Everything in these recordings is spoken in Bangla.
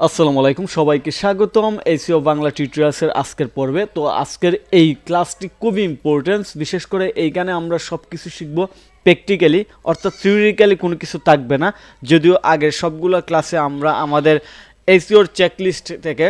আসসালামু আলাইকুম সবাইকে স্বাগতম এসইও বাংলা টিউটোরিয়ালসের আজকের পর্বে। তো আজকের এই ক্লাসটি খুবই ইম্পর্টেন্ট, বিশেষ করে এইখানে আমরা সব কিছু শিখব প্র্যাকটিক্যালি, অর্থাৎ থিওরিক্যালি কোনো কিছু থাকবে না। যদিও আগের সবগুলো ক্লাসে আমরা আমাদের এসইওর চেকলিস্ট থেকে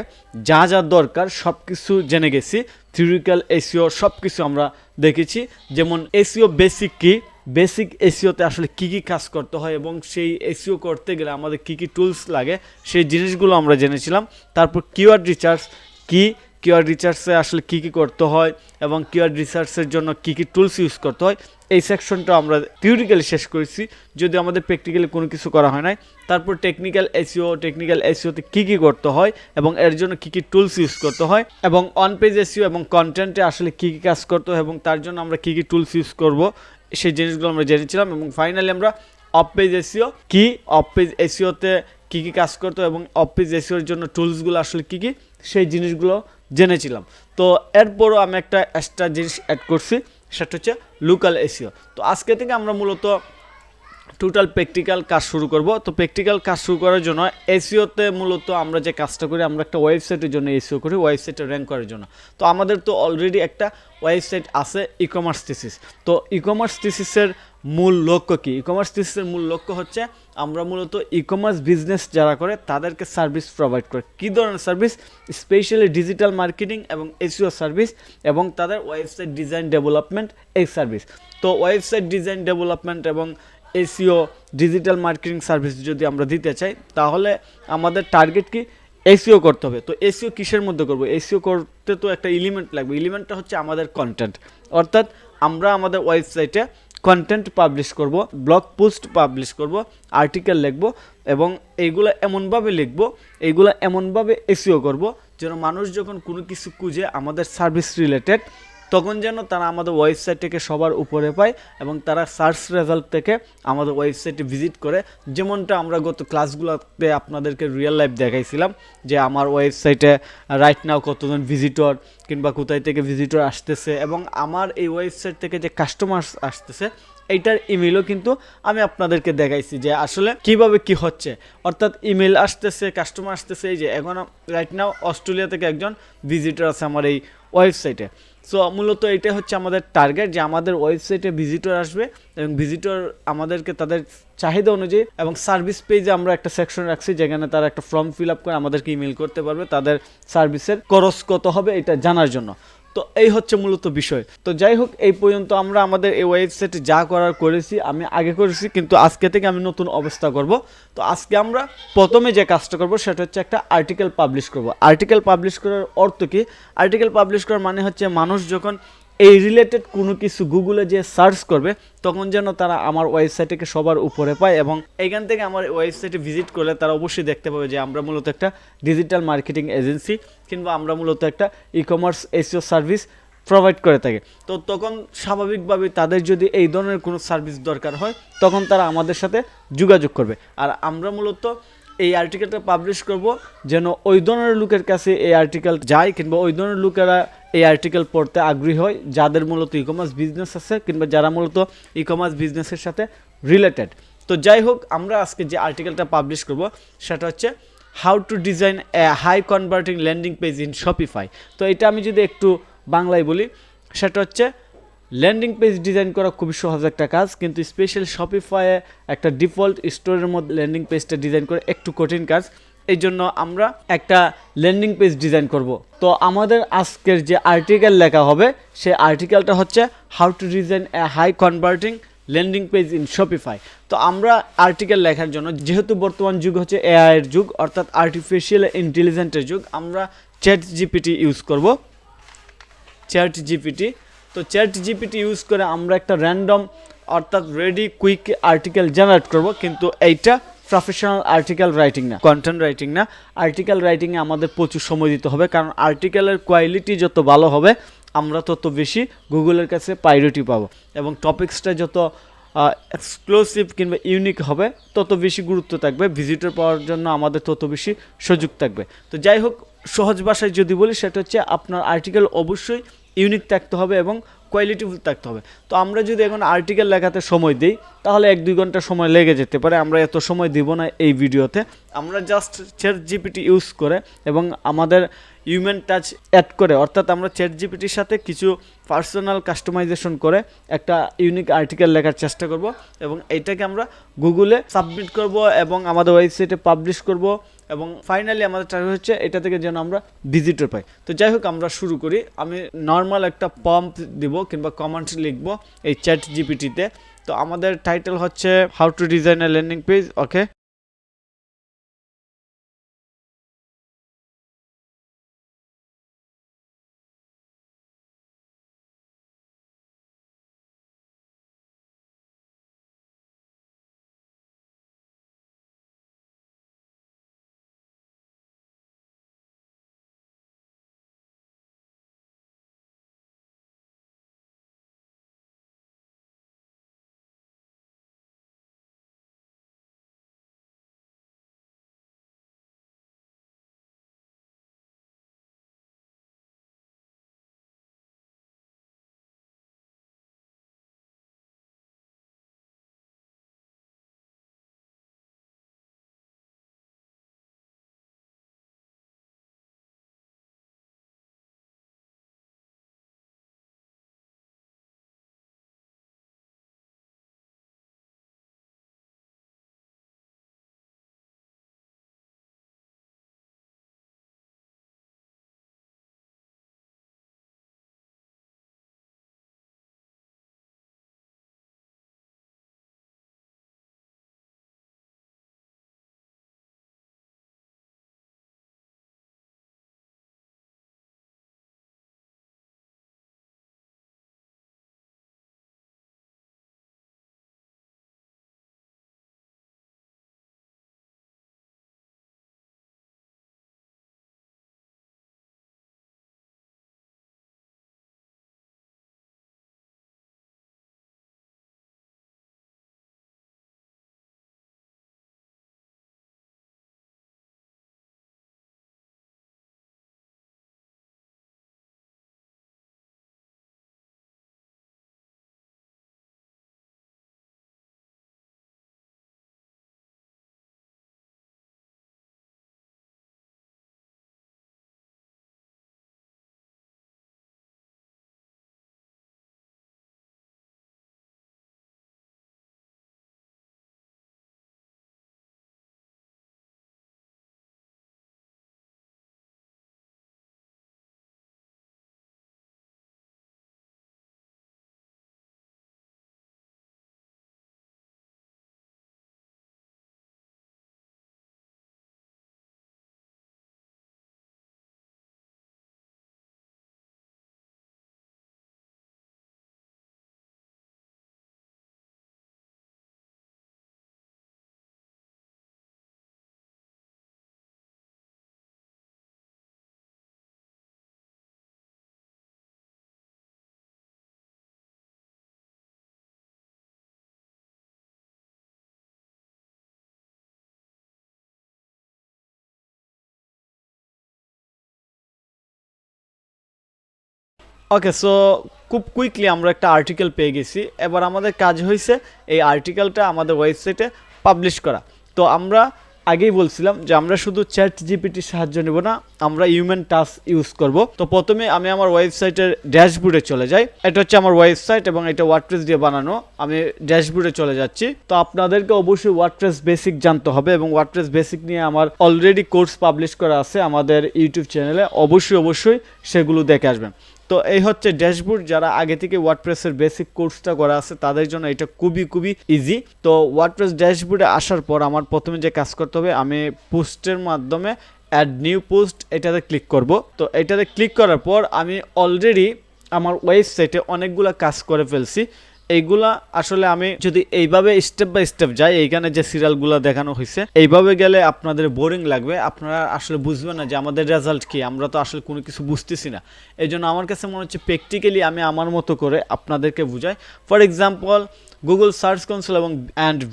যা যা দরকার সব কিছু জেনে গেছি, থিওরিক্যাল এসইও সব কিছু আমরা দেখেছি। যেমন এসইও বেসিক কি, বেসিক এসইওতে আসলে কী কী কাজ করতে হয় এবং সেই এসইও করতে গেলে আমাদের কী কী টুলস লাগে সেই জিনিসগুলো আমরা জেনেছিলাম। তারপর কিওয়ার্ড রিসার্চ কি, কিওয়ার্ড রিসার্চে আসলে কী কী করতে হয় এবং কিওয়ার্ড রিসার্চের জন্য কী কী টুলস ইউজ করতে হয়, এই সেকশনটা আমরা থিওরিক্যালি শেষ করেছি, যদি আমাদের প্র্যাকটিক্যালি কোনো কিছু করা হয় নাই। তারপর টেকনিক্যাল এসইও, টেকনিক্যাল এসইওতে কী কী করতে হয় এবং এর জন্য কী কী টুলস ইউজ করতে হয়, এবং অন পেজ এসইও এবং কন্টেন্টে আসলে কী কী কাজ করতে হয় এবং তার জন্য আমরা কী কী টুলস ইউজ করব, সেই জিনিসগুলো আমরা জেনেছিলাম। এবং ফাইনালি আমরা অফ পেজ এসইও কি, অফ পেজ এসইওতে কী কী কাজ করতো এবং অফ পেজ এসইওর জন্য টুলসগুলো আসলে কী কী সেই জিনিসগুলো জেনেছিলাম। তো এরপরও আমি একটা এক্সট্রা জিনিস অ্যাড করছি, সেটা হচ্ছে লোকাল এসইও। তো আজকে থেকে আমরা মূলত টোটাল প্র্যাকটিক্যাল কাজ শুরু করব। তো প্র্যাকটিক্যাল কাজ শুরু করার জন্য এসইওতে মূলত আমরা যে কাজটা করি, আমরা একটা ওয়েবসাইটের জন্য এসইও করি, ওয়েবসাইটে র্যাঙ্ক করার জন্য। তো আমাদের তো অলরেডি একটা ওয়েবসাইট আছে, ই কমার্স থিসিস। তো ই কমার্স থিসিসের মূল লক্ষ্য কী? ই কমার্স থিসিসের মূল লক্ষ্য হচ্ছে আমরা মূলত ই কমার্স বিজনেস যারা করে তাদেরকে সার্ভিস প্রোভাইড করে। কী ধরনের সার্ভিস? স্পেশালি ডিজিটাল মার্কেটিং এবং এসইও সার্ভিস এবং তাদের ওয়েবসাইট ডিজাইন ডেভেলপমেন্ট, এই সার্ভিস। তো ওয়েবসাইট ডিজাইন ডেভেলপমেন্ট এবং এসইও ডিজিটাল মার্কেটিং সার্ভিস যদি আমরা দিতে চাই, তাহলে আমাদের টার্গেট কি? এসইও করতে হবে। তো এসইও কিসের মধ্যে করব? এসইও করতে তো একটা এলিমেন্ট লাগবে, এলিমেন্টটা হচ্ছে আমাদের কন্টেন্ট। অর্থাৎ আমরা আমাদের ওয়েবসাইটে কন্টেন্ট পাবলিশ করব, ব্লগ পোস্ট পাবলিশ করব, আর্টিকেল লিখব এবং এইগুলো এমনভাবে লিখব, এইগুলো এমনভাবে এসইও করব যেন মানুষ যখন কোনো কিছু খুঁজে আমাদের সার্ভিস রিলেটেড, তখন যেন তারা আমাদের ওয়েবসাইট থেকে সবার উপরে পায় এবং তারা সার্চ রেজাল্ট থেকে আমাদের ওয়েবসাইটে ভিজিট করে। যেমনটা আমরা গত ক্লাসগুলোতে আপনাদেরকে রিয়েল লাইফ দেখাইছিলাম যে আমার ওয়েবসাইটে রাইট নাও কতজন ভিজিটর কিংবা কোথায় থেকে ভিজিটর আসতেছে এবং আমার এই ওয়েবসাইট থেকে যে কাস্টমার আসতেছে এইটার ইমেলও কিন্তু আমি আপনাদেরকে দেখাইছি যে আসলে কিভাবে কি হচ্ছে। অর্থাৎ ইমেল আসতেছে, কাস্টমার আসতেছে। এই যে এখন রাইট নাও অস্ট্রেলিয়া থেকে একজন ভিজিটর আছে আমার এই ওয়েবসাইটে। সো মূলত এটা হচ্ছে আমাদের টার্গেট, যে আমাদের ওয়েবসাইটে ভিজিটর আসবে এবং ভিজিটর আমাদেরকে তাদের চাহিদা অনুযায়ী, এবং সার্ভিস পেজে আমরা একটা সেকশন রাখছি যেখানে তারা একটা ফর্ম ফিল আপ করে আমাদেরকে ইমেল করতে পারবে তাদের সার্ভিসের খরচ কত হবে এটা জানার জন্য। তো এই হচ্ছে মূলত বিষয়। তো যাই হোক, এই পর্যন্ত আমরা আমাদের এই ওয়েবসাইটে যা করার করেছি, আমি আগে করেছি, কিন্তু আজকে থেকে আমি নতুন অবস্থা করব। তো আজকে আমরা প্রথমে যে কাজটা করব সেটা হচ্ছে একটা আর্টিকেল পাবলিশ করব। আর্টিকেল পাবলিশ করার অর্থ কি? আর্টিকেল পাবলিশ করার মানে হচ্ছে মানুষ যখন এই রিলেটেড কোনো কিছু গুগলে যে সার্চ করবে, তখন যেন তারা আমার ওয়েবসাইটকে সবার উপরে পায় এবং এইখান থেকে আমার ওয়েবসাইটে ভিজিট করলে তারা অবশ্যই দেখতে পাবে যে আমরা মূলত একটা ডিজিটাল মার্কেটিং এজেন্সি কিংবা আমরা মূলত একটা e commerce SEO service provide করে থাকে। তো তখন স্বাভাবিকভাবে তাদের যদি এই ধরনের কোনো সার্ভিস দরকার হয়, তখন তারা আমাদের সাথে যোগাযোগ করবে। আর আমরা মূলত এই আর্টিকেলটা পাবলিশ করব যেন ওই ধরনের লোকের কাছে এই আর্টিকেল যায় কিংবা ওই ধরনের লোকেরা এই আর্টিকেল পড়তে আগ্রহী হয় যাদের মূলত ই কমার্স বিজনেস আছে কিংবা যারা মূলত ই কমার্স বিজনেসের সাথে রিলেটেড। তো যাই হোক, আমরা আজকে যে আর্টিকেলটা পাবলিশ করব সেটা হচ্ছে how to design a high converting landing page in Shopify. তো এটা আমি যদি একটু বাংলায় বলি, সেটা হচ্ছে ল্যান্ডিং পেজ ডিজাইন করা খুবই সহজ একটা কাজ, কিন্তু স্পেশাল শপিফাইয়ে একটা ডিফল্ট স্টোরের মধ্যে ল্যান্ডিং পেজটা ডিজাইন করে একটু কঠিন কাজ। এই জন্য আমরা একটা ল্যান্ডিং পেজ ডিজাইন করব। তো আমাদের আজকের যে আর্টিকেল লেখা হবে সেই আর্টিকেলটা হচ্ছে how to design a high converting landing page in Shopify. তো আমরা আর্টিকেল লেখার জন্য, যেহেতু বর্তমান যুগ হচ্ছে এআই এর যুগ, অর্থাৎ আর্টিফিশিয়াল ইন্টেলিজেন্সের যুগ, আমরা চ্যাট জিপিটি ইউজ করব। চ্যাট জিপিটি, তো চ্যাট জিপিটি ইউজ করে আমরা একটা র্যান্ডম অর্থাৎ রেডি কুইক আর্টিকেল জেনারেট করব, কিন্তু এইটা প্রফেশনাল আর্টিকেল রাইটিং না, কন্টেন্ট রাইটিং না। আর্টিকেল রাইটিংয়ে আমাদের প্রচুর সময় দিতে হবে, কারণ আর্টিকেলের কোয়ালিটি যত ভালো হবে আমরা তত বেশি গুগলের কাছে প্রায়োরিটি পাবো এবং টপিক্সটা যত এক্সক্লুসিভ কিংবা ইউনিক হবে তত বেশি গুরুত্ব থাকবে, ভিজিটর পাওয়ার জন্য আমাদের তত বেশি সুযোগ থাকবে। তো যাই হোক, সহজ ভাষায় যদি বলি সেটা হচ্ছে আপনার আর্টিকেল অবশ্যই ইউনিক থাকতে হবে এবং কোয়ালিটিফুল থাকতে হবে। তো আমরা যদি এখন আর্টিকেল লেখাতে সময় দিই তাহলে 1-2 ঘন্টা সময় লেগে যেতে পারে। আমরা এত সময় দিব না এই ভিডিওতে। আমরা জাস্ট ChatGPT ইউজ করে এবং আমাদের হিউম্যান টাচ অ্যাড করে, অর্থাৎ আমরা ChatGPTর সাথে কিছু পার্সোনাল কাস্টমাইজেশন করে একটা ইউনিক আর্টিকেল লেখার চেষ্টা করব এবং এইটাকে আমরা গুগলে সাবমিট করব এবং আমাদের ওয়েবসাইটে পাবলিশ করব এবং ফাইনালি আমাদের টার্গেট হচ্ছে এটা থেকে যেন আমরা ভিজিটর পাই। তো যাই হোক, আমরা শুরু করি। আমি নর্মাল একটা প্রম্পট দিব কিংবা কমেন্ট লিখব এই ChatGPTতে। তো আমাদের টাইটেল হচ্ছে how to design a landing page. Okay, okay, so খুব কুইকলি আমরা একটা আর্টিকেল পেয়ে গেছি। এবার আমাদের কাজ হয়েছে এই আর্টিকেলটা আমাদের ওয়েবসাইটে পাবলিশ করা। তো আমরা আগেই বলছিলাম যে আমরা শুধু ChatGPTর সাহায্য নেব না, আমরা হিউম্যান টাচ ইউজ করব। তো প্রথমে আমি আমার ওয়েবসাইটের ড্যাশবোর্ডে চলে যাই। এটা হচ্ছে আমার ওয়েবসাইট এবং এটা ওয়ার্ডপ্রেস দিয়ে বানানো। আমি ড্যাশবোর্ডে চলে যাচ্ছি। তো আপনাদেরকে অবশ্যই ওয়ার্ডপ্রেস বেসিক জানতে হবে এবং ওয়ার্ডপ্রেস বেসিক নিয়ে আমার অলরেডি কোর্স পাবলিশ করা আছে আমাদের ইউটিউব চ্যানেলে। অবশ্যই সেগুলো দেখে আসবেন। তো এই হচ্ছে ড্যাশবোর্ড। যারা আগে থেকে ওয়ার্ডপ্রেসের বেসিক কোর্সটা করা আছে তাদের জন্য এটা খুবই ইজি। তো ওয়ার্ডপ্রেস ড্যাশবোর্ডে আসার পর আমার প্রথমে যে কাজ করতে হবে, আমি পোস্টের মাধ্যমে অ্যাড নিউ পোস্ট এটাতে ক্লিক করব। তো এটাতে ক্লিক করার পর আমি অলরেডি আমার ওয়েবসাইটে অনেকগুলো কাজ করে ফেলছি। এইগুলা আসলে আমি যদি এইভাবে স্টেপ বাই স্টেপ যাই, এইখানে যে সিরিয়ালগুলো দেখানো হয়েছে এইভাবে গেলে আপনাদের বোরিং লাগবে, আপনারা আসলে বুঝবেন না যে আমাদের রেজাল্ট কি। আমরা তো আসলে কোনো কিছু বুঝতেছি না। এই জন্য আমার কাছে মনে হচ্ছে প্র্যাকটিক্যালি আমি আমার মতো করে আপনাদেরকে বুঝাই। For example Google Search Console এবং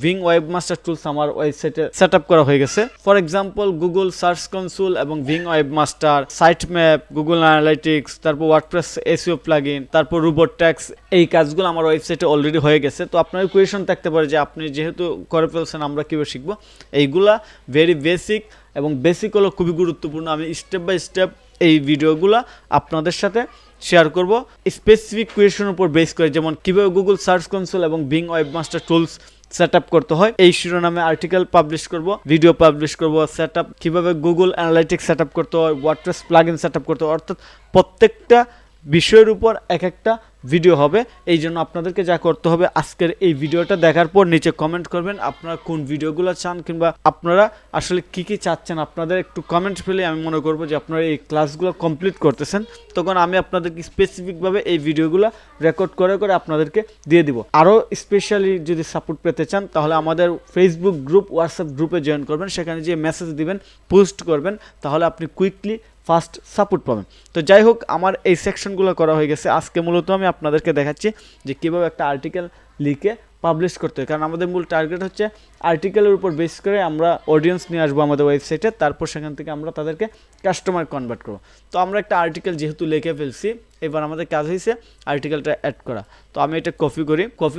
ভিং ওয়েবমাস্টার টুলস আমার ওয়েবসাইটে সেট আপ করা হয়ে গেছে। For example Google Search Console এবং ভিং webmaster, site map, Google Analytics, তারপর ওয়ার্ডপ্রেস এসইও প্লাগইন, তারপর রোবট ট্যাক্স, এই কাজগুলো আমার ওয়েবসাইটে অলরেডি হয়ে গেছে। তো আপনার কোয়েশন থাকতে পারে যে আপনি যেহেতু করে ফেলছেন আমরা কীভাবে শিখবো। এইগুলা ভেরি বেসিক, এবং বেসিক হলো খুবই গুরুত্বপূর্ণ। আমি স্টেপ বাই স্টেপ এই ভিডিওগুলো আপনাদের সাথে শেয়ার করব স্পেসিফিক কোয়েশনের উপর বেস করে, যেমন কীভাবে গুগল সার্চ কনসোল এবং ভিং ওয়েবমাস্টার টুলস সেট আপ করতে হয় এই শিরোনামে আর্টিকেল পাবলিশ করব, ভিডিও পাবলিশ করব, সেট আপ কীভাবে গুগল অ্যানালাইটিক্স সেট আপ করতে হয়, ওয়ার্ডপ্রেস প্লাগইন সেট আপ করতে হয়, অর্থাৎ প্রত্যেকটা বিষয়ের উপর এক একটা ভিডিও হবে। এই জন্য আপনাদেরকে যা করতে হবে, আজকের এই ভিডিওটা দেখার পর নিচে কমেন্ট করবেন আপনারা কোন ভিডিওগুলো চান, কিংবা আপনারা আসলে কি কি চাচ্ছেন। আপনাদের একটু কমেন্ট পেলে আমি মনে করব যে আপনারা এই ক্লাসগুলো কমপ্লিট করতেছেন, তখন আমি আপনাদেরকে স্পেসিফিকভাবে এই ভিডিওগুলো রেকর্ড করে করে আপনাদেরকে দিয়ে দিব। আরও স্পেশালি যদি সাপোর্ট পেতে চান তাহলে আমাদের ফেসবুক গ্রুপ, হোয়াটসঅ্যাপ গ্রুপে জয়েন করবেন, সেখানে যে মেসেজ দিবেন, পোস্ট করবেন, তাহলে আপনি কুইকলি ফাস্ট সাপোর্ট পাবেন। তো যাই হোক, আমার এই সেকশনগুলো করা হয়ে গেছে। আজকে মূলত আমি আপনাদেরকে দেখাচ্ছি যে কীভাবে একটা আর্টিকেল লিখে পাবলিশ করতে হয়, কারণ আমাদের মূল টার্গেট হচ্ছে আর্টিকেলের উপর বেস করে আমরা অডিয়েন্স নিয়ে আসবো আমাদের ওয়েবসাইটে, তারপর সেখান থেকে আমরা তাদেরকে কাস্টমার কনভার্ট করবো। তো আমরা একটা আর্টিকেল যেহেতু লিখে ফেলছি, এবার আমাদের কাজ হয়েছে আর্টিকেলটা অ্যাড করা। তো আমি এটা কপি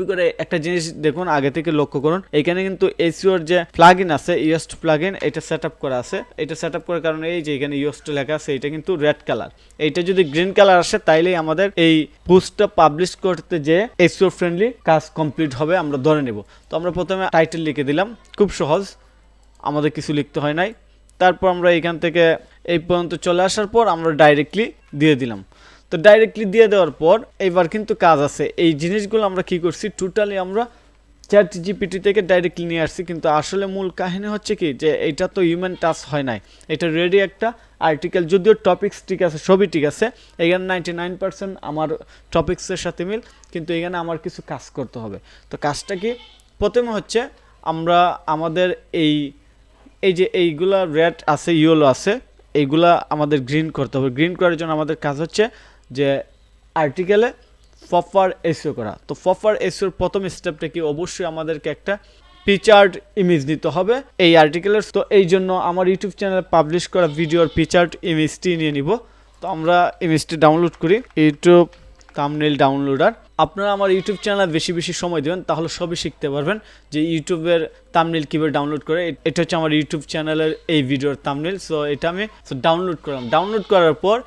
করে একটা জিনিস দেখুন, আগে থেকে লক্ষ্য করুন, এখানে কিন্তু এসইওর যে প্লাগইন আছে, ইওস্ট প্লাগইন, এটা সেট আপ করা আছে। এটা সেট আপ করার কারণে এই যে এখানে ইওস্ট লেখা আছে, এটা কিন্তু রেড কালার। এইটা যদি গ্রিন কালার আসে তাইলেই আমাদের এই পোস্টটা পাবলিশ করতে যে এসইও ফ্রেন্ডলি কাজ কমপ্লিট হবে আমরা ধরে নেব। তো আমরা প্রথমে টাইটেল লিখে দিলাম, খুব সহজ, আমাদের কিছু লিখতে হয় নাই। তারপর আমরা এখান থেকে এই পর্যন্ত চলে আসার পর আমরা ডাইরেক্টলি দিয়ে দিলাম। তো ডাইরেক্টলি দিয়ে দেওয়ার পর এবার কিন্তু কাজ আছে। এই জিনিসগুলো আমরা কি করছি, টোটালি আমরা চ্যাট জিপিটি থেকে ডাইরেক্টলি নিয়ে আসছি, কিন্তু আসলে মূল কাহিনী হচ্ছে কি যে এটা তো হিউম্যান টাচ হয় নাই, এটা রেডি একটা আর্টিকেল। যদিও টপিক্স ঠিক আছে, সবই ঠিক আছে, এখানে 99% আমার টপিক্সের সাথে মিল, কিন্তু এখানে আমার কিছু কাজ করতে হবে। তো কাজটা কি, প্রথমে হচ্ছে আমরা আমাদের এই যে এইগুলা রেড আছে, ইয়েলো আছে, এইগুলা আমাদের গ্রিন করতে হবে। গ্রিন করার জন্য আমাদের কাজ হচ্ছে যে আর্টিকেলে প্রপার এসইও করা। তো প্রপার এসইওর প্রথম স্টেপটা কি, অবশ্যই আমাদেরকে একটা পিকচার্ড ইমেজ নিতে হবে এই আর্টিকেলের। তো এই জন্য আমার ইউটিউব চ্যানেলে পাবলিশ করা ভিডিওর পিকচার্ড ইমেজটি নিয়ে নিব। তো আমরা ইমেজটি ডাউনলোড করি, ইউটিউব থাম্বনেইল ডাউনলোডার। আপনারা আমার ইউটিউব চ্যানেলে বেশি বেশি সময় দেবেন, তাহলে সবই শিখতে পারবেন যে ইউটিউবের থাম্বনেইল কীভাবে ডাউনলোড করে। এটা হচ্ছে আমার ইউটিউব চ্যানেলের এই ভিডিওর থাম্বনেইল। সো এটা আমি ডাউনলোড করলাম। ডাউনলোড করার পর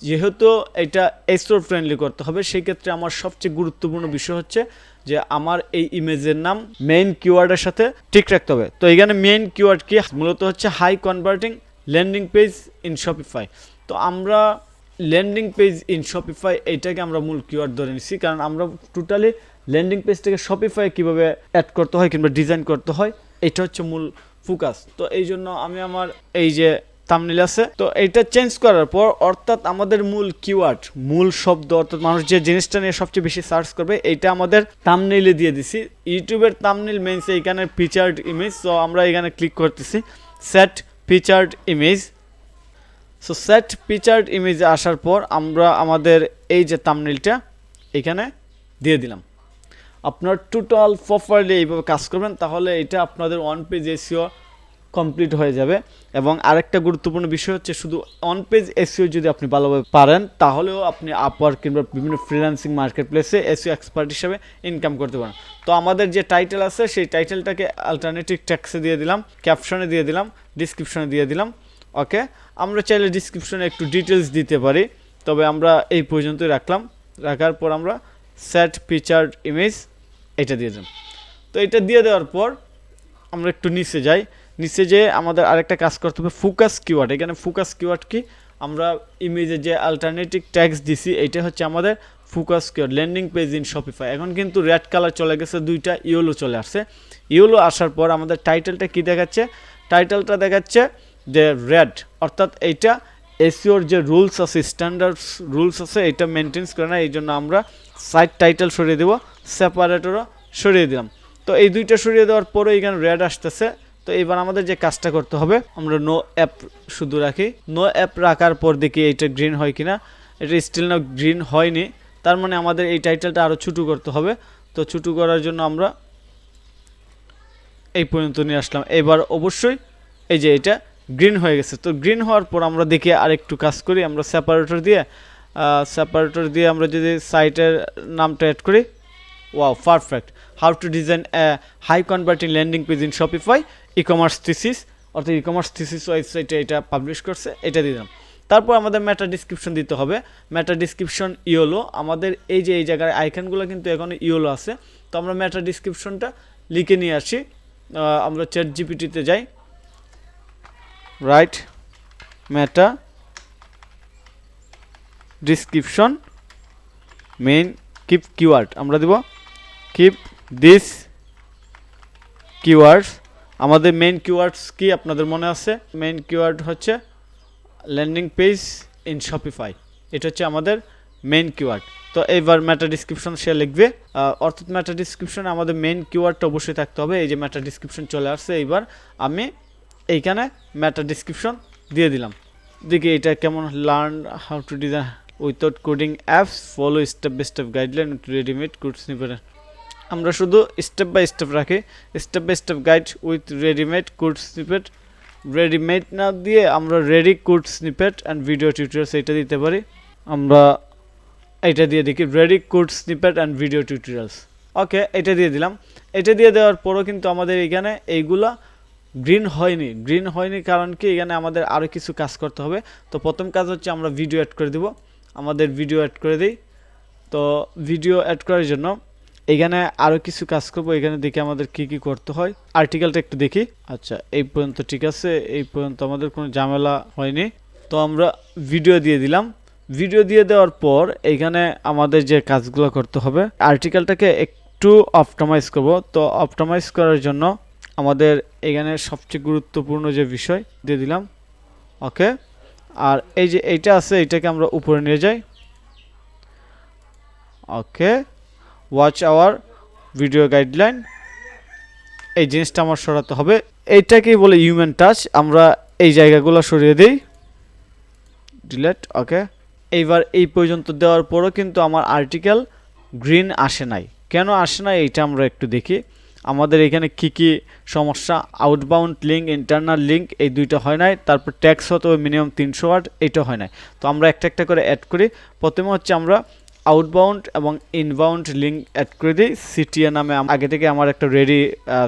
যেহেতু এটা এসইও ফ্রেন্ডলি করতে হবে, সেই ক্ষেত্রে আমার সবচেয়ে গুরুত্বপূর্ণ বিষয় হচ্ছে যে আমার এই ইমেজের নাম মেইন কিওয়ার্ডের সাথে ঠিক রাখতে হবে। তো এখানে মেইন কিওয়ার্ড কি, মূলত হচ্ছে high converting landing page in Shopify. তো আমরা ল্যান্ডিং পেজ ইন শপিফাই এইটাকে আমরা মূল কিওয়ার্ড ধরে নিচ্ছি, কারণ আমরা টোটালি ল্যান্ডিং পেজটাকে শপিফাই কীভাবে অ্যাড করতে হয় কিংবা ডিজাইন করতে হয়, এটা হচ্ছে মূল ফোকাস। তো এই জন্য আমি আমার এই যে থাম্বনেইল আছে, তো এইটা চেঞ্জ করার পর, অর্থাৎ আমাদের মূল কিওয়ার্ড, মূল শব্দ, অর্থাৎ মানুষ যে জিনিসটা নিয়ে সবচেয়ে বেশি সার্চ করবে, এইটা আমাদের থাম্বনেইলে দিয়ে দিছি। ইউটিউবের থাম্বনেইল মেনসে এখানে পিকচার্ড ইমেজ। সো আমরা এখানে ক্লিক করতেছি সেট পিকচার্ড ইমেজ। সো সেট পিকচার্ড ইমেজে আসার পর আমরা আমাদের এই যে থাম্বনেইলটা এখানে দিয়ে দিলাম। আপনার টোটাল প্রপারলি এইভাবে কাজ করবেন, তাহলে এটা আপনাদের ওয়ান পেজ এসইও কমপ্লিট হয়ে যাবে। এবং আরেকটা গুরুত্বপূর্ণ বিষয় হচ্ছে, শুধু অন পেজ এসইও যদি আপনি ভালোভাবে পারেন, তাহলেও আপনি আপওয়ার্ক কিংবা বিভিন্ন ফ্রিল্যান্সিং মার্কেট প্লেসে এসইও এক্সপার্ট হিসেবে ইনকাম করতে পারেন। তো আমাদের যে টাইটেল আছে, সেই টাইটেলটাকে অল্টারনেটিভ ট্যাক্সে দিয়ে দিলাম, ক্যাপশনে দিয়ে দিলাম, ডিসক্রিপশনে দিয়ে দিলাম। ওকে, আমরা চাইলে ডিসক্রিপশনে একটু ডিটেলস দিতে পারি, তবে আমরা এই পর্যন্তই রাখলাম। রাখার পর আমরা সেট পিকচার্ড ইমেজ এটা দিয়ে দিলাম। তো এটা দিয়ে দেওয়ার পর আমরা একটু নিচে যাই। নিচে যেয়ে আমাদের আরেকটা কাজ করতে হবে, ফোকাস কিওয়ার্ড। এখানে ফোকাস কিওয়ার্ড কি, আমরা ইমেজে যে অল্টারনেটিভ ট্যাক্স দিছি, এইটা হচ্ছে আমাদের focus keyword, landing page in Shopify. এখন কিন্তু রেড কালার চলে গেছে, দুইটা ইয়েলো চলে আসছে। ইয়েলো আসার পর আমাদের টাইটেলটা কি দেখাচ্ছে, টাইটেলটা দেখাচ্ছে যে রেড, অর্থাৎ এইটা এসইওর যে রুলস আছে, স্ট্যান্ডার্ড রুলস আছে, এটা মেনটেন্স করে না। এই জন্য আমরা সাইট টাইটেল সরিয়ে দেবো, সেপারেটরও সরিয়ে দিলাম। তো এই দুইটা সরিয়ে দেওয়ার পরে এখানে রেড আসতেছে। তো এবার আমাদের যে কাজটা করতে হবে, আমরা নো অ্যাপ শুধু রাখি। নো অ্যাপ রাখার পর দেখি এইটা গ্রিন হয় কিনা। এটা স্টিল না গ্রিন হয়নি, তার মানে আমাদের এই টাইটেলটা আরও ছোটো করতে হবে। তো ছোটো করার জন্য আমরা এই পর্যন্ত নিয়ে আসলাম। এবার অবশ্যই এই যে এটা গ্রিন হয়ে গেছে। তো গ্রিন হওয়ার পর আমরা দেখি আরেকটু কাজ করি, আমরা সেপারেটর দিয়ে আমরা যদি সাইটের নামটা অ্যাড করি, wow perfect, how to design a high converting landing page in Shopify e-commerce thesis, অর্থাৎ ই-কমার্স থিসিস ওয়েবসাইটে এটা পাবলিশ করছে, এটা দিয়ে দিলাম। তারপর আমাদের মেটা ডিসক্রিপশন দিতে হবে। মেটা ডিসক্রিপশন ইয়েলো, আমাদের এই যে এই জায়গায় আইকনগুলো কিন্তু এখন ইয়েলো আছে, তো আমরা মেটা ডিসক্রিপশনটা লিখে নিয়ে আসি। আমরা চ্যাট জিপিটিতে যাই, রাইট মেটা ডিসক্রিপশন মেইন কিপ কিওয়ার্ড, আমরা দেব কিপ দিস কিওয়ার্ডস। আমাদের মেইন কিওয়ার্ডস কি আপনাদের মনে আছে? মেইন কিওয়ার্ড হচ্ছে ল্যান্ডিং পেজ ইন শপিফাই, এটা হচ্ছে আমাদের মেইন কিওয়ার্ড। তো এইবার মেটা ডিসক্রিপশন সে লিখবে, অর্থাৎ মেটা ডিসক্রিপশনে আমাদের মেইন কিওয়ার্ডটা অবশ্যই থাকতে হবে। এই যে মেটা ডিসক্রিপশন চলে আসছে, এইবার আমি এইখানে মেটা ডিসক্রিপশন দিয়ে দিলাম। দেখি এটা কেমন, learn how to design without coding apps, follow step by step guideline with readymade code snippet. আমরা শুধু স্টেপ বাই স্টেপ রাখি, step by step guide with readymade code snippet. Readymade না দিয়ে আমরা ready code snippet and video tutorials এটা দিতে পারি। আমরা এটা দিয়ে দেখি ready code snippet and video tutorials, okay এটা দিয়ে দিলাম। এটা দিয়ে দেওয়ার পরও কিন্তু আমাদের এখানে এইগুলা গ্রিন হয়নি কারণ কি এখানে আমাদের আরও কিছু কাজ করতে হবে। তো প্রথম কাজ হচ্ছে আমরা ভিডিও অ্যাড করে দেব, আমাদের ভিডিও অ্যাড করে দিই। তো ভিডিও অ্যাড করার জন্য এখানে আরও কিছু কাজ করব, এখানে দেখি আমাদের কি কি করতে হয়। আর্টিকেলটা একটু দেখি, আচ্ছা এই পর্যন্ত ঠিক আছে, এই পর্যন্ত আমাদের কোনো ঝামেলা হয়নি। তো আমরা ভিডিও দিয়ে দিলাম। ভিডিও দিয়ে দেওয়ার পর এখানে আমাদের যে কাজগুলো করতে হবে, আর্টিকেলটাকে একটু অপটিমাইজ করব। তো অপটিমাইজ করার জন্য আমাদের এখানে সবচেয়ে গুরুত্বপূর্ণ যে বিষয় দিয়ে দিলাম, ওকে। আর এই যে এইটা আছে, এইটাকে আমরা উপরে নিয়ে যাই, ওকে। ওয়াচ আওয়ার ভিডিও গাইডলাইন, এই জিনিসটা আমার সরাতে হবে। এইটাকেই বলে হিউম্যান টাচ, আমরা এই জায়গাগুলো সরিয়ে দিই, ডিলেট, ওকে। এইবার এই পর্যন্ত দেওয়ার পরও কিন্তু আমার আর্টিকেল গ্রিন আসে নাই। কেন আসে নাই এইটা আমরা একটু দেখি। আমাদের এখানে কি কি সমস্যা, আউটবাউন্ড লিঙ্ক, ইন্টারনাল লিঙ্ক, এই দুইটা হয় নাই। তারপর ট্যাক্স হতে হবে মিনিমাম 300 ওয়ার্ড, এইটা হয় নাই। তো আমরা একটা একটা করে অ্যাড করি। প্রথমে হচ্ছে আমরা আউটবাউন্ড এবং ইনবাউন্ড লিঙ্ক অ্যাড করে দিই। সিটিএ নামে আগে থেকে আমার একটা রেডি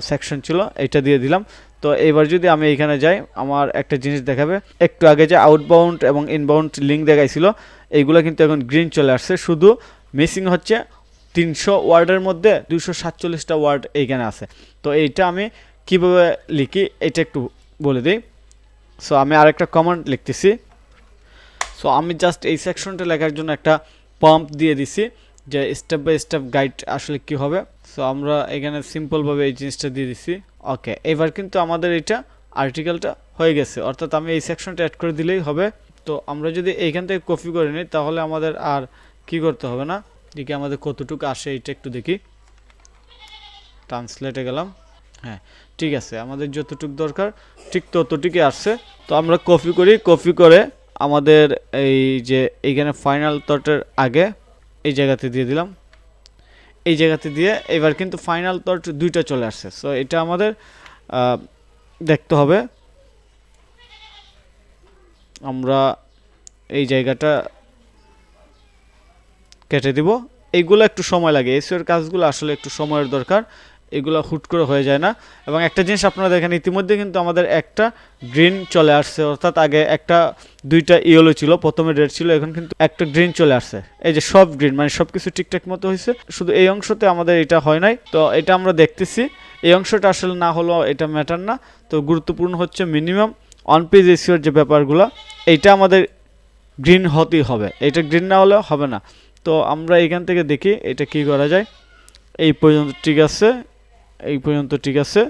সেকশন ছিল, এটা দিয়ে দিলাম। তো এবার যদি আমি এখানে যাই, আমার একটা জিনিস দেখাবে, একটু আগে যে আউটবাউন্ড এবং ইনবাউন্ড লিঙ্ক দেখাইছিল, এইগুলো কিন্তু এখন গ্রিন চলে আসছে। শুধু মিসিং হচ্ছে 300 ওয়ার্ডের মধ্যে 247টা ওয়ার্ড এইখানে আছে। তো এইটা আমি কিভাবে লিখি এটা একটু বলে দিই। সো আমি আরেকটা কমান্ড লিখতেছি। সো আমি জাস্ট এই সেকশনটা লেখার জন্য একটা পাম্প দিয়ে দিছি, যে স্টেপ বাই স্টেপ গাইড আসলে কি হবে। সো আমরা এখানে সিম্পলভাবে এই জিনিসটা দিয়ে দিছি, ওকে। এবার কিন্তু আমাদের এটা আর্টিকেলটা হয়ে গেছে, অর্থাৎ আমি এই সেকশনটা অ্যাড করে দিলেই হবে। তো আমরা যদি এইখান থেকে কপি করে নিই, তাহলে আমাদের আর কি করতে হবে না। দেখি আমাদের কতটুকু আসে, এটা একটু দেখি। ট্রান্সলেটে গেলাম, হ্যাঁ ঠিক আছে, আমাদের যতটুকু দরকার ঠিক ততটুকুই আসছে। তো আমরা কপি করি, কপি করে আমাদের এই যে এইখানে ফাইনাল থটের আগে এই জায়গাতে দিয়ে দিলাম, এই জায়গাতে দিয়ে এবার কিন্তু ফাইনাল থট দুইটা চলে আসছে। সো এটা আমাদের দেখতে হবে। আমরা এই জায়গাটা কেটে দিব। এইগুলো একটু সময় লাগে, এসইওর কাজগুলো আসলে একটু সময়ের দরকার, এগুলো হুট করে হয়ে যায় না। এবং একটা জিনিস আপনারা দেখেন, ইতিমধ্যে কিন্তু আমাদের একটা গ্রিন চলে আসছে, অর্থাৎ আগে দুইটা ইয়েলো ছিল, প্রথমে রেড ছিল, এখন কিন্তু একটা গ্রিন চলে আসছে। এই যে সব গ্রিন, মানে সব কিছু ঠিকঠাক মতো হয়েছে, শুধু এই অংশতে আমাদের এটা হয় নাই। তো এটা আমরা দেখতেছি, এই অংশটা আসলে না হলেও এটা ম্যাটার না। তো গুরুত্বপূর্ণ হচ্ছে মিনিমাম অন পেজ এসইওর যে ব্যাপারগুলো, এইটা আমাদের গ্রিন হতেই হবে, এটা গ্রিন না হলেও হবে না। তো আমরা এখান থেকে দেখি এটা কি করা যায়। এই পর্যন্ত ঠিক আছে, এই পর্যন্ত ঠিক আছে,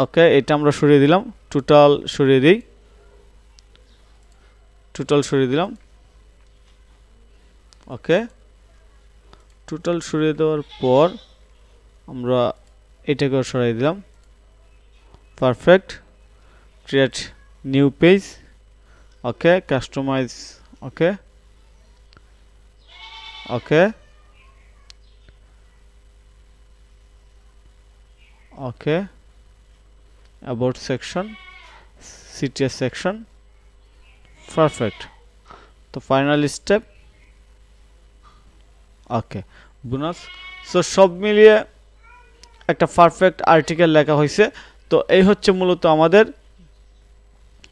ওকে। এটা আমরা সরিয়ে দিলাম, টোটাল সরিয়ে দিই, টোটাল সরিয়ে দিলাম, ওকে। টোটাল সরিয়ে দেওয়ার পর আমরা এটাকেও সরিয়ে দিলাম, perfect. Create new page, okay. Customize, okay, okay. Okay, about section, CTS section, perfect. তো final step, okay, bonus. So সব মিলিয়ে একটা পারফেক্ট আর্টিকেল লেখা হয়েছে। তো এই হচ্ছে মূলত আমাদের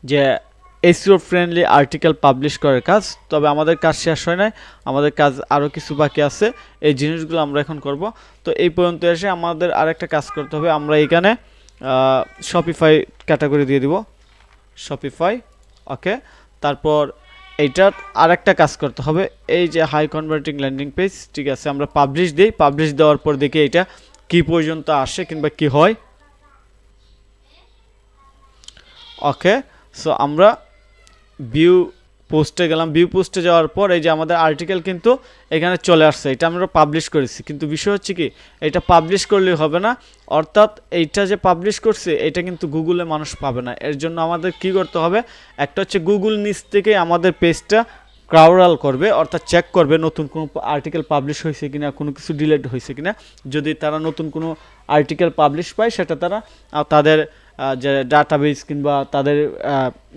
যে এসইও ফ্রেন্ডলি আর্টিকেল পাবলিশ করার কাজ। তবে আমাদের কাজ শেষ হয় নাই, আমাদের কাজ আরও কিছু বাকি আছে, এই জিনিসগুলো আমরা এখন করব। তো এই পর্যন্ত এসে আমাদের আরেকটা কাজ করতে হবে, আমরা এখানে শপিফাই ক্যাটাগরি দিয়ে দিব, শপিফাই, ওকে। তারপর এইটার আরেকটা কাজ করতে হবে, এই যে হাই কনভার্টিং ল্যান্ডিং পেজ, ঠিক আছে, আমরা পাবলিশ দিই, পাবলিশ দেওয়ার পর দেখি এটা কি পর্যন্ত আসে কিংবা কি হয়। ওকে, সো আমরা ভিউ পোস্টে গেলাম, ভিউ পোস্টে যাওয়ার পর এই যে আমাদের আর্টিকেল কিন্তু এখানে চলে আসছে, এটা আমরা পাবলিশ করেছি। কিন্তু বিষয় হচ্ছে কি, এটা পাবলিশ করলেই হবে না, অর্থাৎ এইটা যে পাবলিশ করছে এটা কিন্তু গুগলে মানুষ পাবে না। এর জন্য আমাদের কি করতে হবে, একটা হচ্ছে গুগল নিচ থেকে আমাদের পেজটা ক্রাউডাল করবে, অর্থাৎ চেক করবে নতুন কোনো আর্টিকেল পাবলিশ হয়েছে কিনা, কোনো কিছু ডিলিট হয়েছে কিনা। যদি তারা নতুন কোনো আর্টিকেল পাবলিশ পায়, সেটা তারা তাদের যে ডাটাবেস কিংবা তাদের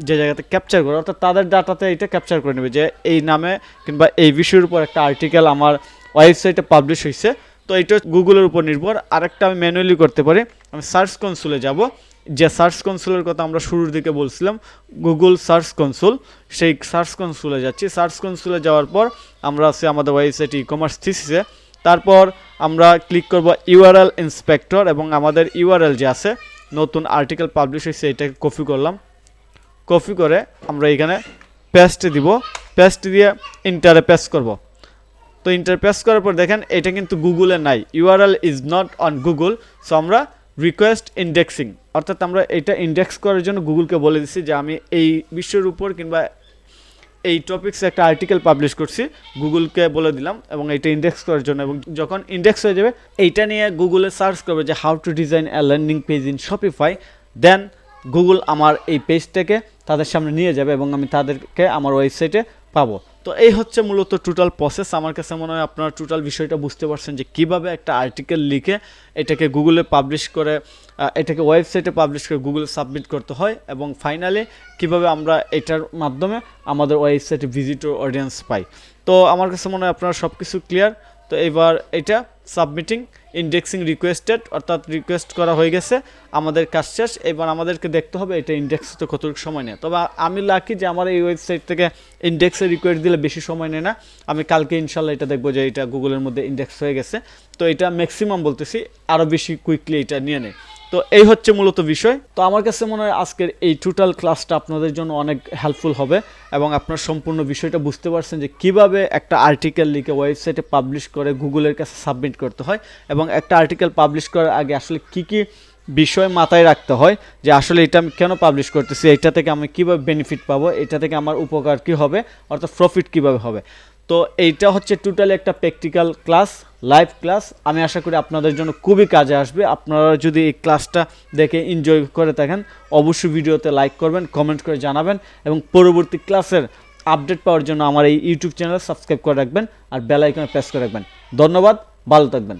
যে জায়গাতে ক্যাপচার করে, অর্থাৎ তাদের ডাটাতে এটা ক্যাপচার করে নেবে যে এই নামে কিংবা এই বিষয়ের উপর একটা আর্টিকেল আমার ওয়েবসাইটে পাবলিশ হয়েছে। তো এটা গুগলের উপর নির্ভর। আরেকটা আমি ম্যানুয়ালি করতে পারি, আমি সার্চ কনসোলে যাব, যে সার্চ কনসোলের কথা আমরা শুরুর দিকে বলছিলাম, গুগল সার্চ কনসোল, সেই সার্চ কনসোলে যাচ্ছি। সার্চ কনসোলে যাওয়ার পর আমরা আছি আমাদের ওয়েবসাইট ই কমার্স থিসিসে। তারপর আমরা ক্লিক করব ইউআরএল ইন্সপেক্টর, এবং আমাদের ইউআরএল যে আছে নতুন আর্টিকেল পাবলিশ হয়েছে এটাকে কপি করলাম, কপি করে আমরা এখানে পেস্ট দিব, পেস্ট দিয়ে ইন্টারে পেস্ট করব। তো ইন্টারে পেস্ট করার পর দেখেন এটা কিন্তু গুগলে নাই, URL is not on Google. So আমরা রিকোয়েস্ট ইন্ডেক্সিং, অর্থাৎ আমরা এটা ইন্ডেক্স করার জন্য গুগলকে বলে দিচ্ছি যে আমি এই বিষয়ের উপর কিংবা এই টপিক্সে একটা আর্টিকেল পাবলিশ করছি, গুগলকে বলে দিলাম, এবং এটা ইন্ডেক্স করার জন্য। এবং যখন ইন্ডেক্স হয়ে যাবে এইটা নিয়ে গুগলে সার্চ করবে যে how to design a landing page in Shopify, then Google আমার এই পেজটাকে তাদের সামনে নিয়ে যাবে এবং আমি তাদেরকে আমার ওয়েবসাইটে পাবো। তো এই হচ্ছে মূলত টোটাল প্রসেস। আমার কাছে মনে হয় আপনারা টোটাল বিষয়টা বুঝতে পারছেন যে কিভাবে একটা আর্টিকেল লিখে এটাকে গুগলে পাবলিশ করে, এটাকে ওয়েবসাইটে পাবলিশ করে গুগলে সাবমিট করতে হয়, এবং ফাইনালি কিভাবে আমরা এটার মাধ্যমে আমাদের ওয়েবসাইটে ভিজিটর অডিয়েন্স পাই। তো আমার কাছে মনে হয় আপনারা সব কিছু ক্লিয়ার। তো এবার এটা সাবমিটিং ইন্ডেক্সিং রিকোয়েস্টেড, অর্থাৎ রিকোয়েস্ট করা হয়ে গেছে, আমাদের কাজ শেষ। এবার আমাদেরকে দেখতে হবে এটা ইন্ডেক্স হতে কতটুকু সময় নেয়। তবে আমি লাকি যে আমার এই ওয়েবসাইট থেকে ইন্ডেক্সে রিকোয়েস্ট দিলে বেশি সময় নেয় না। আমি কালকে ইনশাল্লাহ এটা দেখবো যে এটা গুগলের মধ্যে ইন্ডেক্স হয়ে গেছে। তো এটা ম্যাক্সিমাম বলতেছি, আরও বেশি কুইকলি এটা নিয়ে নেয়। তো এই হচ্ছে মূলত বিষয়। তো আমার কাছে মনে হয় আজকের এই টোটাল ক্লাসটা আপনাদের জন্য অনেক হেল্পফুল হবে, এবং আপনার সম্পূর্ণ বিষয়টা বুঝতে পারছেন যে কিভাবে একটা আর্টিকেল লিখে ওয়েবসাইটে পাবলিশ করে গুগলের কাছে সাবমিট করতে হয়, এবং একটা আর্টিকেল পাবলিশ করার আগে আসলে কি কি বিষয় মাথায় রাখতে হয়, যে আসলে এটা আমি কেন পাবলিশ করতেছি, এটা থেকে আমি কীভাবে বেনিফিট পাবো, এটা থেকে আমার উপকার কী হবে, অর্থাৎ প্রফিট কীভাবে হবে। তো এইটা হচ্ছে টোটালি একটা প্র্যাকটিক্যাল ক্লাস, লাইভ ক্লাস। আমি আশা করি আপনাদের জন্য খুবই কাজে আসবে। আপনারা যদি এই ক্লাসটা দেখে এনজয় করে থাকেন, অবশ্যই ভিডিওতে লাইক করবেন, কমেন্ট করে জানাবেন, এবং পরবর্তী ক্লাসের আপডেট পাওয়ার জন্য আমার এই ইউটিউব চ্যানেল সাবস্ক্রাইব করে রাখবেন আর বেল আইকনে প্রেস করে রাখবেন। ধন্যবাদ, ভালো থাকবেন।